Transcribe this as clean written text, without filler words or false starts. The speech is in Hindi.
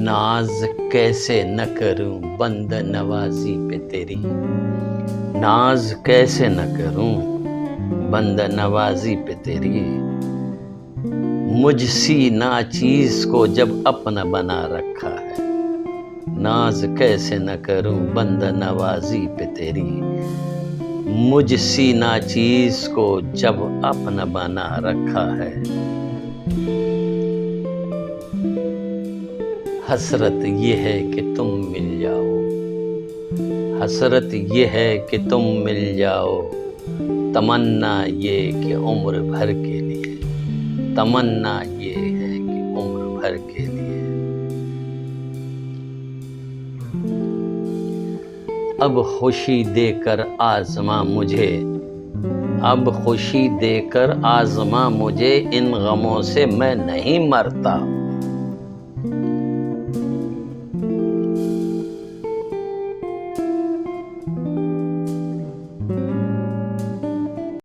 नाज कैसे न करूं बंद नवाजी पे तेरी, नाज कैसे न करूं बंद नवाजी पे तेरी। मुझसी नाचीज को जब अपना बना रखा है, नाज कैसे न करूं बंद नवाजी पे तेरी। मुझसी नाचीज को जब अपना बना रखा है, हसरत ये है कि तुम मिल जाओ, हसरत ये है कि तुम मिल जाओ। तमन्ना ये कि उम्र भर के लिए, तमन्ना ये है कि उम्र भर के लिए। अब खुशी देकर आज़मा मुझे, अब खुशी देकर आज़मा मुझे, इन गमों से मैं नहीं मरता।